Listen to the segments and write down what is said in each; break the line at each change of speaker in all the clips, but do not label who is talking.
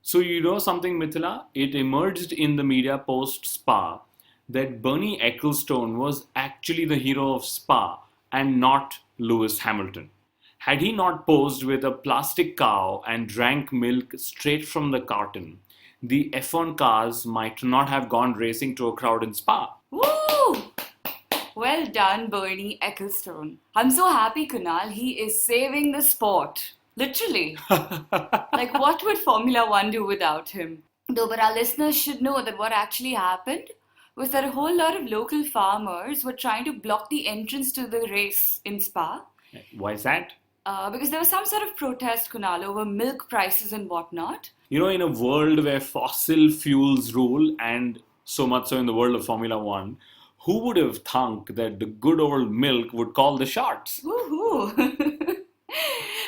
So you know something, Mithila? It emerged in the media post Spa that Bernie Ecclestone was actually the hero of Spa and not Lewis Hamilton. Had he not posed with a plastic cow and drank milk straight from the carton, the F1 cars might not have gone racing to a crowd in Spa.
Woo! Well done, Bernie Ecclestone. I'm so happy, Kunal. He is saving the sport. Literally. Like, what would Formula One do without him? Though, but our listeners should know that what actually happened was that a whole lot of local farmers were trying to block the entrance to the race in Spa.
Why is that?
Because there was some sort of protest, Kunal, over milk prices and whatnot.
You know, in a world where fossil fuels rule, and so much so in the world of Formula One, who would have thunk that the good old milk would call the shots?
Woohoo!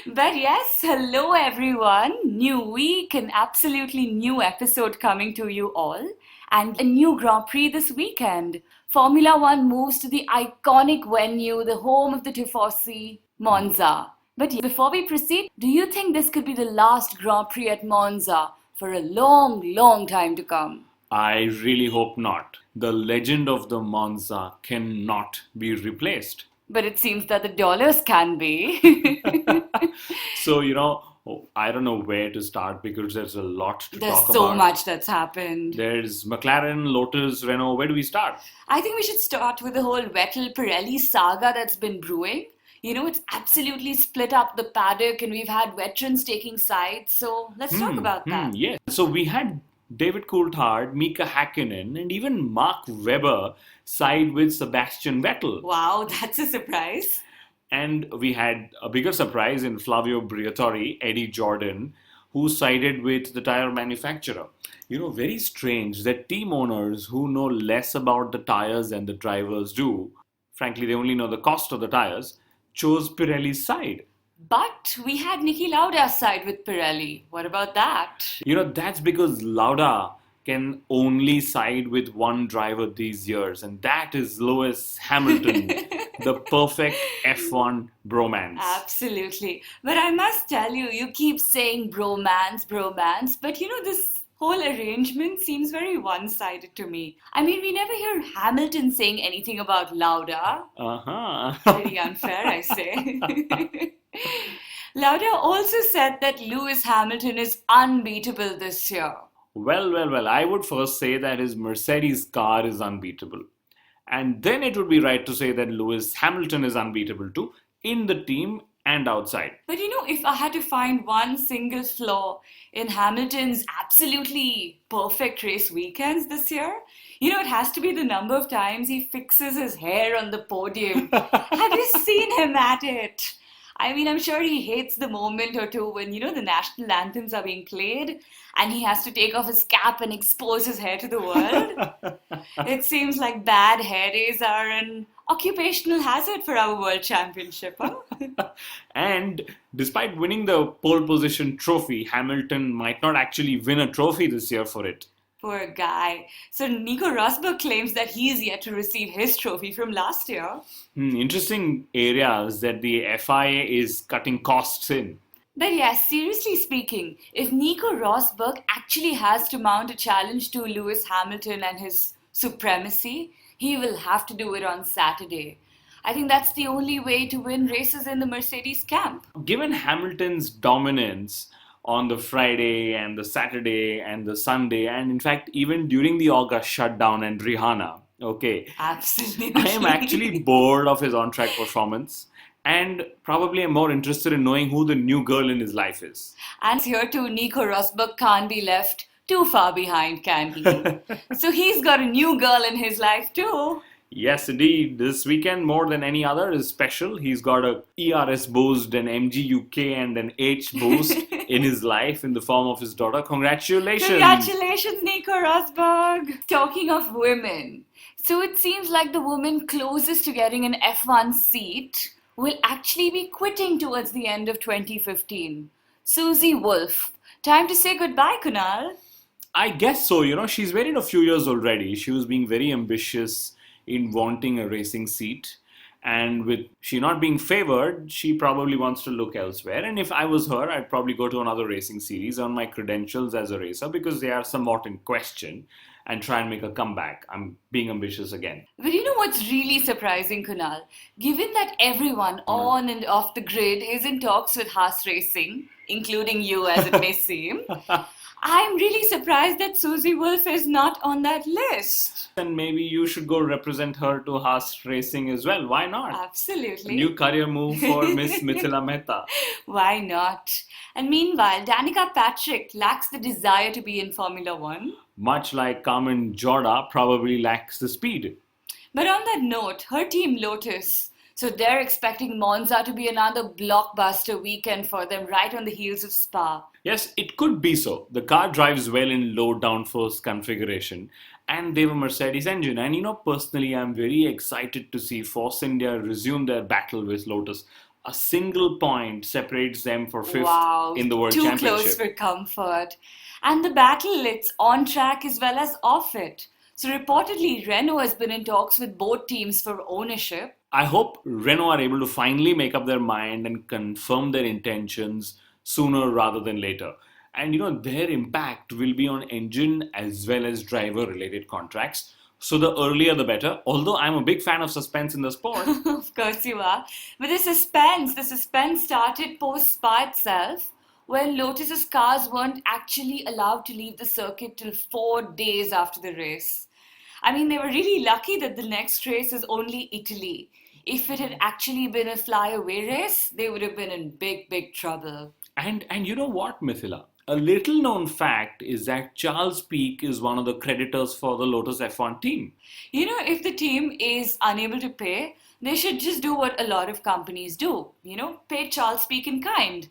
But yes, hello everyone. New week, an absolutely new episode coming to you all, and a new Grand Prix this weekend. Formula One moves to the iconic venue, the home of the Tifosi, Monza. But before we proceed, do you think this could be the last Grand Prix at Monza for a long, long time to come?
I really hope not. The legend of the Monza cannot be replaced.
But it seems that the dollars can be.
So, I don't know where to start because there's a lot to
There's
talk about.
so much that's happened.
There's McLaren, Lotus, Renault. Where do we start?
I think we should start with the whole Vettel-Pirelli saga that's been brewing. You know, it's absolutely split up the paddock and we've had veterans taking sides. So let's talk about that.
Yes. So we had David Coulthard, Mika Hakkinen, and even Mark Webber side with Sebastian Vettel.
Wow, that's a surprise.
And we had a bigger surprise in Flavio Briatore, Eddie Jordan, who sided with the tire manufacturer. You know, very strange that team owners who know less about the tires than the drivers do, frankly, they only know the cost of the tires, chose Pirelli's side.
But we had Niki Lauda's side with Pirelli. What about that?
You know, that's because Lauda can only side with one driver these years, and that is Lewis Hamilton, the perfect F1 bromance.
Absolutely. But I must tell you, you keep saying bromance, but you know, this whole arrangement seems very one-sided to me. I mean, we never hear Hamilton saying anything about Lauda. Very unfair, I say. Lauda also said that Lewis Hamilton is unbeatable this year.
Well, I would first say that his Mercedes car is unbeatable. And then it would be right to say that Lewis Hamilton is unbeatable too, in the team and outside.
But you know, if I had to find one single flaw in Hamilton's absolutely perfect race weekends this year, you know, it has to be the number of times he fixes his hair on the podium. Have you seen him at it? I mean, I'm sure he hates the moment or two when, you know, the national anthems are being played and he has to take off his cap and expose his hair to the world. It seems like bad hair days are an occupational hazard for our world championship, huh?
And despite winning the pole position trophy, Hamilton might not actually win a trophy this year for it.
Poor guy. So Nico Rosberg claims that he's yet to receive his trophy from last year.
Interesting areas that the FIA is cutting costs in.
But yes, seriously speaking, if Nico Rosberg actually has to mount a challenge to Lewis Hamilton and his supremacy, he will have to do it on Saturday. I think that's the only way to win races in the Mercedes camp.
Given Hamilton's dominance on the Friday and the Saturday and the Sunday, and in fact, even during the August shutdown and Rihanna, okay,
Absolutely.
I am actually bored of his on-track performance. And probably am more interested in knowing who the new girl in his life is.
And here too, Nico Rosberg can't be left too far behind, can he? So he's got a new girl in his life too.
Yes, indeed. This weekend, more than any other, is special. He's got a ERS boost, an MG UK, and an H boost in his life in the form of his daughter. Congratulations!
Congratulations, Nico Rosberg! Talking of women, so it seems like the woman closest to getting an F1 seat will actually be quitting towards the end of 2015. Susie Wolff. Time to say goodbye, Kunal.
I guess so. You know, she's waited a few years already. She was being very ambitious in wanting a racing seat. And with she not being favored, she probably wants to look elsewhere. And if I was her, I'd probably go to another racing series, earn my credentials as a racer because they are somewhat in question, and try and make a comeback. I'm being ambitious again.
But you know what's really surprising, Kunal? Given that everyone on and off the grid is in talks with Haas Racing, including you as it may seem, I'm really surprised that Susie Wolff is not on that list.
And maybe you should go represent her to Haas Racing as well. Why not?
Absolutely.
New career move for Miss Mithila Mehta.
Why not? And meanwhile, Danica Patrick lacks the desire to be in Formula One.
Much like Carmen Jorda probably lacks the speed.
But on that note, her team Lotus, so they're expecting Monza to be another blockbuster weekend for them right on the heels of Spa.
Yes, it could be so. The car drives well in low downforce configuration, and they have a Mercedes engine. And personally, I'm very excited to see Force India resume their battle with Lotus. A single point separates them for fifth in the World
too
Championship.
Close for comfort. And the battle, it's on track as well as off it. So reportedly, Renault has been in talks with both teams for ownership.
I hope Renault are able to finally make up their mind and confirm their intentions sooner rather than later. And their impact will be on engine as well as driver related contracts. So the earlier the better, although I'm a big fan of suspense in the sport.
Of course you are. But the suspense started post-Spa itself, when Lotus's cars weren't actually allowed to leave the circuit till 4 days after the race. I mean, they were really lucky that the next race is only Italy. If it had actually been a fly-away race, they would have been in big, big trouble.
And you know what, Mithila? A little known fact is that Charles Pic is one of the creditors for the Lotus F1 team.
If the team is unable to pay, they should just do what a lot of companies do. Pay Charles Pic in kind.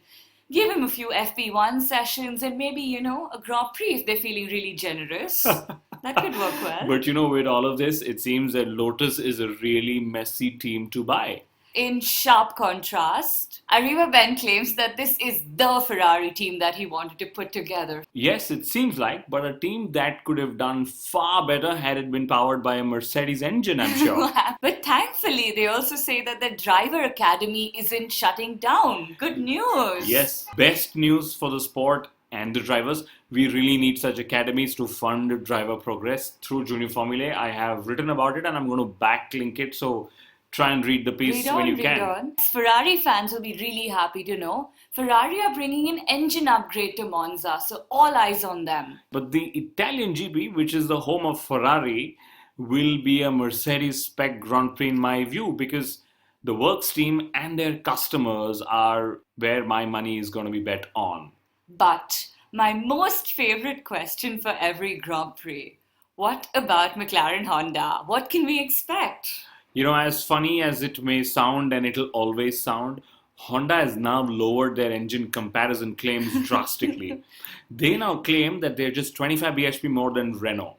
Give him a few FP1 sessions and maybe, a Grand Prix if they're feeling really generous. That could work well.
But with all of this, it seems that Lotus is a really messy team to buy.
In sharp contrast, Arriva Ben claims that this is the Ferrari team that he wanted to put together.
Yes, it seems like, but a team that could have done far better had it been powered by a Mercedes engine, I'm sure.
But thankfully, they also say that the driver academy isn't shutting down. Good news.
Yes, best news for the sport and the drivers. We really need such academies to fund driver progress through Junior Formulae. I have written about it and I'm going to backlink it, so try and read the piece when you can.
Ferrari fans will be really happy to know Ferrari are bringing an engine upgrade to Monza, so all eyes on them.
But the Italian GP, which is the home of Ferrari, will be a Mercedes spec Grand Prix in my view, because the works team and their customers are where my money is going to be bet on.
But my most favorite question for every Grand Prix: what about McLaren Honda? What can we expect?
As funny as it may sound, and it'll always sound, Honda has now lowered their engine comparison claims drastically. They now claim that they're just 25 bhp more than Renault.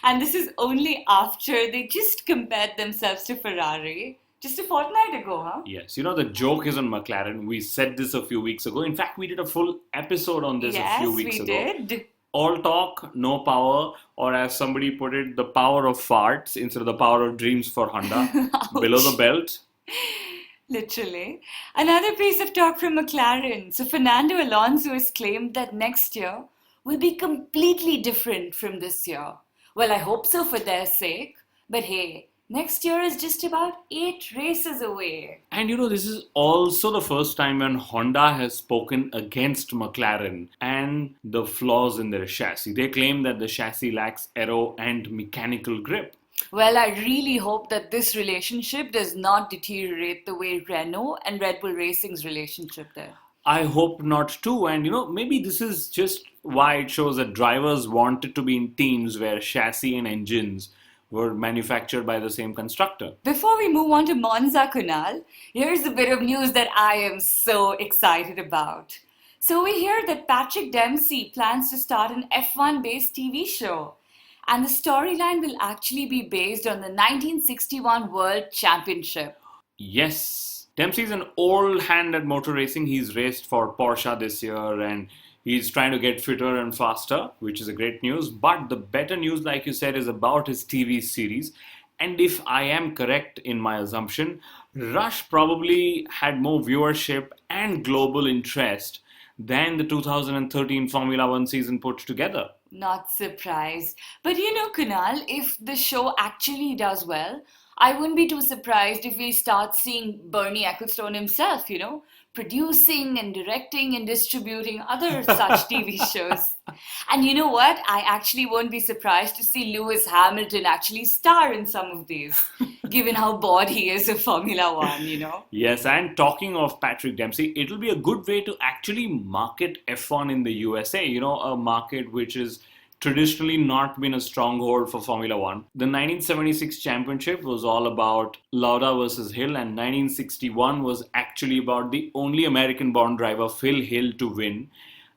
And this is only after they just compared themselves to Ferrari just a fortnight ago, huh?
Yes, the joke is on McLaren. We said this a few weeks ago. In fact, we did a full episode on this a few weeks ago.
Yes, we did.
All talk, no power, or as somebody put it, the power of farts instead of the power of dreams for Honda. Below the belt.
Literally. Another piece of talk from McLaren. So Fernando Alonso has claimed that next year will be completely different from this year. Well, I hope so for their sake. But hey, next year is just about 8 races away.
And this is also the first time when Honda has spoken against McLaren and the flaws in their chassis. They claim that the chassis lacks aero and mechanical grip.
Well, I really hope that this relationship does not deteriorate the way Renault and Red Bull Racing's relationship did.
I hope not too. And maybe this is just why it shows that drivers wanted to be in teams where chassis and engines were manufactured by the same constructor.
Before we move on to Monza, Kunal, here's a bit of news that I am so excited about. So we hear that Patrick Dempsey plans to start an F1-based TV show. And the storyline will actually be based on the 1961 World Championship.
Yes. Dempsey's an old hand at motor racing. He's raced for Porsche this year and he's trying to get fitter and faster, which is a great news. But the better news, like you said, is about his TV series. And if I am correct in my assumption, Rush probably had more viewership and global interest than the 2013 Formula One season put together.
Not surprised. But Kunal, if the show actually does well, I wouldn't be too surprised if we start seeing Bernie Ecclestone himself, producing and directing and distributing other such TV shows. And you know what? I actually won't be surprised to see Lewis Hamilton actually star in some of these, given how bored he is of Formula One.
Yes, and talking of Patrick Dempsey, it'll be a good way to actually market F1 in the USA, a market which is traditionally not been a stronghold for Formula One. The 1976 championship was all about Lauda versus Hill, and 1961 was actually about the only American-born driver, Phil Hill, to win.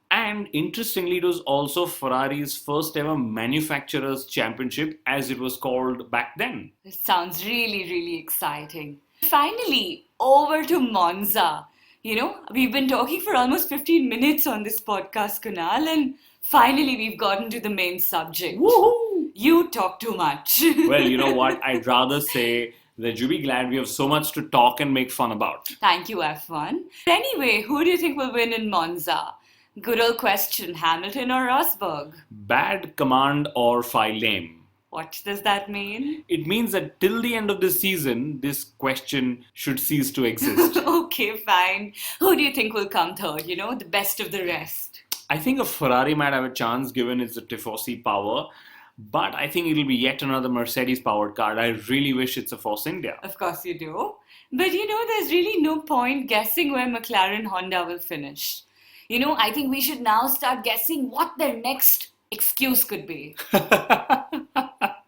And interestingly, it was also Ferrari's first ever manufacturers' championship, as it was called back then.
This sounds really, really exciting. Finally, over to Monza. We've been talking for almost 15 minutes on this podcast, Kunal, and finally we've gotten to the main subject.
Woohoo!
You talk too much.
Well, you know what? I'd rather say that you'll be glad we have so much to talk and make fun about.
Thank you, F1. Anyway, who do you think will win in Monza? Good old question, Hamilton or Rosberg?
Bad command or file lame?
What does that mean?
It means that till the end of the season, this question should cease to exist.
Okay, fine. Who do you think will come third? The best of the rest.
I think a Ferrari might have a chance given its Tifosi power, but I think it'll be yet another Mercedes-powered car. I really wish it's a Force India.
Of course you do. But there's really no point guessing where McLaren Honda will finish. I think we should now start guessing what their next excuse could be.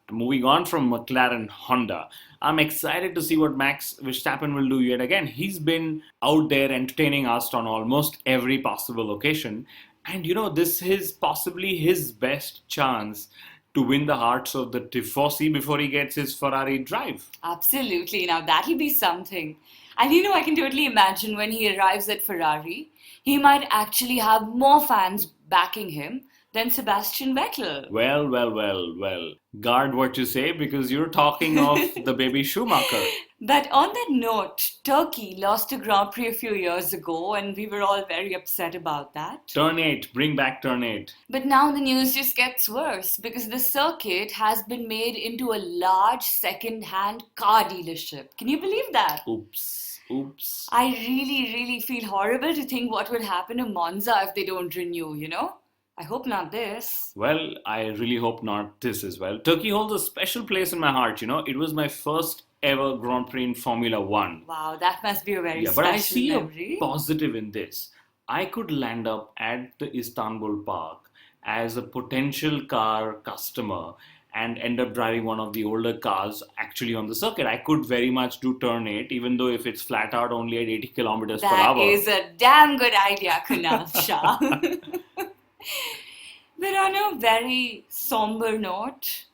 Moving on from McLaren Honda, I'm excited to see what Max Verstappen will do yet again. He's been out there entertaining us on almost every possible occasion. And this is possibly his best chance to win the hearts of the Tifosi before he gets his Ferrari drive.
Absolutely. Now that'll be something. And I can totally imagine when he arrives at Ferrari, he might actually have more fans backing him than Sebastian Vettel.
Well. Guard what you say, because you're talking of the baby Schumacher.
But on that note, Turkey lost a Grand Prix a few years ago and we were all very upset about that.
Turn 8, bring back Turn 8.
But now the news just gets worse because the circuit has been made into a large second-hand car dealership. Can you believe that?
Oops.
I really, really feel horrible to think what would happen to Monza if they don't renew, I hope not this.
Well, I really hope not this as well. Turkey holds a special place in my heart, It was my first ever Grand Prix in Formula One.
Wow, that must be a very special
but I see
memory.
a positive in this. I could land up at the Istanbul Park as a potential car customer and end up driving one of the older cars actually on the circuit. I could very much do Turn 8, even though if it's flat out only at 80 kilometers per hour.
That is a damn good idea, Kunal Shah. But on a very somber note,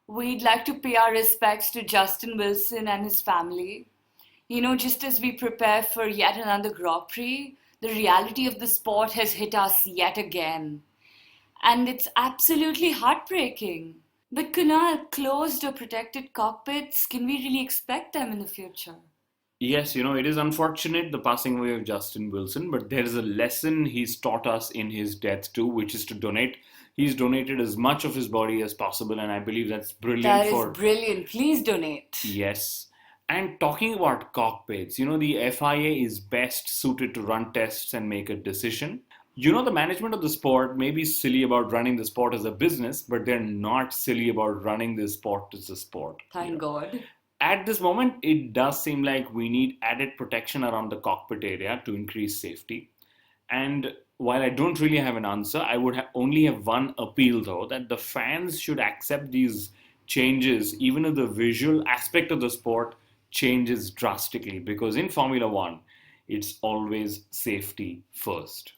we'd like to pay our respects to Justin Wilson and his family. Just as we prepare for yet another Grand Prix, the reality of the sport has hit us yet again. And it's absolutely heartbreaking. But Kunal, closed or protected cockpits, can we really expect them in the future?
Yes, it is unfortunate, the passing away of Justin Wilson, but there is a lesson he's taught us in his death too, which is to donate. He's donated as much of his body as possible, and I believe that's brilliant.
That is brilliant. Please donate.
Yes. And talking about cockpits, the FIA is best suited to run tests and make a decision. The management of the sport may be silly about running the sport as a business, but they're not silly about running the sport as a sport.
Thank God.
At this moment, it does seem like we need added protection around the cockpit area to increase safety. And while I don't really have an answer, I would only have one appeal though, that the fans should accept these changes even if the visual aspect of the sport changes drastically. Because in Formula One, it's always safety first.